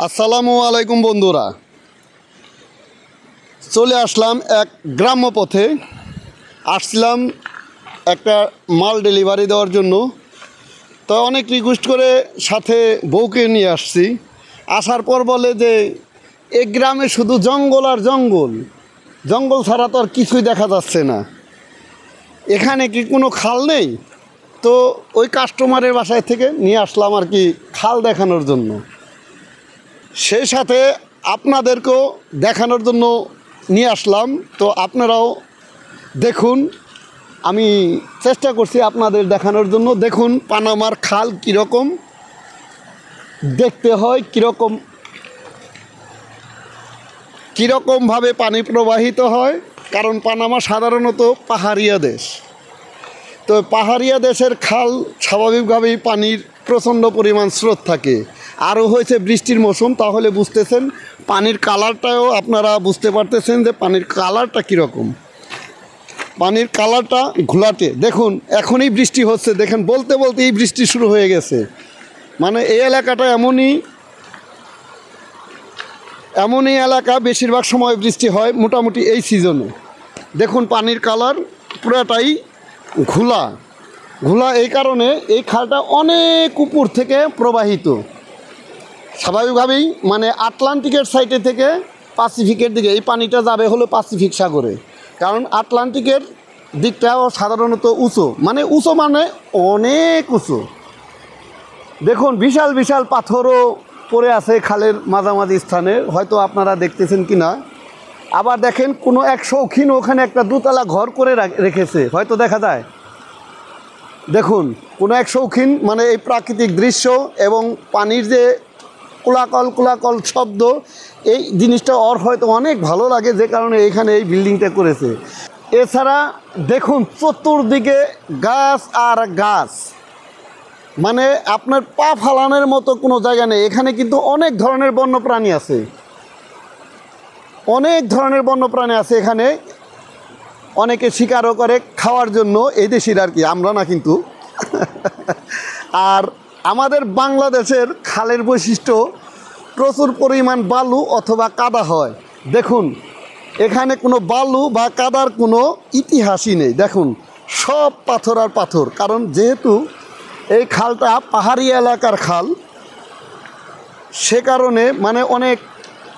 আসসালামু আলাইকুম বন্ধুরা, চলে আসলাম এক গ্রাম্য পথে। আসছিলাম একটা মাল ডেলিভারি দেওয়ার জন্য। তো অনেক রিকোয়েস্ট করে সাথে বউকে নিয়ে আসছি। আসার পর বলে যে এই গ্রামে শুধু জঙ্গল আর জঙ্গল, জঙ্গল ছাড়া তো আর কিছুই দেখা যাচ্ছে না, এখানে কি কোনো খাল নেই? তো ওই কাস্টমারের বাসায় থেকে নিয়ে আসলাম আর কি খাল দেখানোর জন্য, সেই সাথে আপনাদেরকেও দেখানোর জন্য নিয়ে আসলাম। তো আপনারাও দেখুন, আমি চেষ্টা করছি আপনাদের দেখানোর জন্য। দেখুন পানামার খাল কীরকম দেখতে হয়, কীরকমভাবে পানি প্রবাহিত হয়। কারণ পানামা সাধারণত পাহাড়িয়া দেশ, তো পাহাড়িয়া দেশের খাল স্বাভাবিকভাবেই পানির প্রচণ্ড পরিমাণ স্রোত থাকে। আরও হয়েছে বৃষ্টির মৌসুম, তাহলে বুঝতেছেন পানির কালারটাও আপনারা বুঝতে পারতেছেন যে পানির কালারটা কীরকম। পানির কালারটা ঘোলাটে। দেখুন এখনই বৃষ্টি হচ্ছে, দেখেন বলতে বলতেই বৃষ্টি শুরু হয়ে গেছে। মানে এই এলাকাটা এমনই এলাকা, বেশিরভাগ সময় বৃষ্টি হয় মোটামুটি এই সিজনে। দেখুন পানির কালার পুরাটাই ঘোলা। এই কারণে এই খালটা অনেক উপর থেকে প্রবাহিত। স্বাভাবিকভাবেই মানে আটলান্টিকের সাইডে থেকে প্যাসিফিকের দিকে এই পানিটা যাবে হলো প্যাসিফিক সাগরে। কারণ আটলান্টিকের দিকটাও সাধারণত উঁচু, মানে অনেক উঁচু। দেখুন বিশাল বিশাল পাথরও পড়ে আছে খালের মাঝামাঝি স্থানে, হয়তো আপনারা দেখতেছেন কি না। আবার দেখেন কোনো এক শৌখিন ওখানে একটা দোতলা ঘর করে রেখেছে, হয়তো দেখা যায়। দেখুন কোনো এক শৌখিন, মানে এই প্রাকৃতিক দৃশ্য এবং পানির যে কোলাকল শব্দ, এই জিনিসটা ওর হয়তো অনেক ভালো লাগে, যে কারণে এখানে এই বিল্ডিংটা করেছে। এছাড়া দেখুন চতুর্দিকে গাছ আর গাছ, মানে আপনার পা ফালানোর মতো কোনো জায়গা নেই। এখানে কিন্তু অনেক ধরনের বন্যপ্রাণী আছে, এখানে অনেকে শিকারও করে খাওয়ার জন্য, এই দেশের আর কি, আমরা না কিন্তু। আর আমাদের বাংলাদেশের খালের বৈশিষ্ট্য প্রচুর পরিমাণ বালু অথবা কাদা হয়। দেখুন এখানে কোনো বালু বা কাদার কোনো ইতিহাসই নেই। দেখুন সব পাথর আর পাথর, কারণ যেহেতু এই খালটা পাহাড়ি এলাকার খাল, সে কারণে মানে অনেক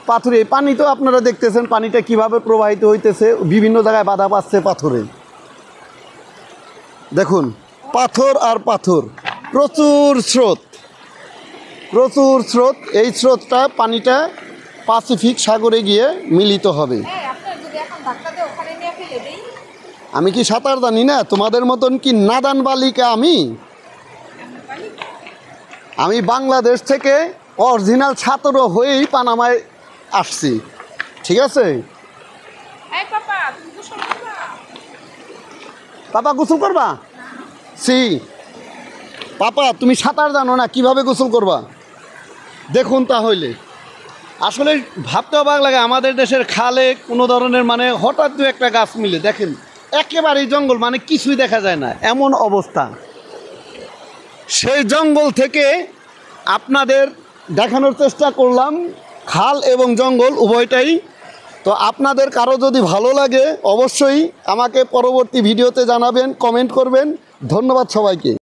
পাথরে পানি। তো আপনারা দেখতেছেন পানিটা কিভাবে প্রবাহিত হইতেছে, বিভিন্ন জায়গায় বাধা পাচ্ছে পাথরে। দেখুন পাথর আর পাথর, প্রচুর স্রোত। এই স্রোতটা পানিটা প্যাসিফিক সাগরে গিয়ে মিলিত হবে। আমি কি সাঁতার জানি না? তোমাদের মতন কি নাদান বালিকা আমি বাংলাদেশ থেকে অরিজিনাল ছাত্র হয়েই পানামায় আসছি, ঠিক আছে? পাপা গোসল করবা? পাপা তুমি সাঁতার জানো না, কিভাবে গোসল করবা? দেখুন তাহলে আসলে ভাবতে অবাক লাগে, আমাদের দেশের খালে কোনো ধরনের মানে হঠাৎ দু একটা গাছ মিলে, দেখেন একেবারেই জঙ্গল, মানে কিছুই দেখা যায় না এমন অবস্থা। সেই জঙ্গল থেকে আপনাদের দেখানোর চেষ্টা করলাম খাল এবং জঙ্গল উভয়টাই। তো আপনাদের কারো যদি ভালো লাগে অবশ্যই আমাকে পরবর্তী ভিডিওতে জানাবেন, কমেন্ট করবেন। ধন্যবাদ সবাইকে।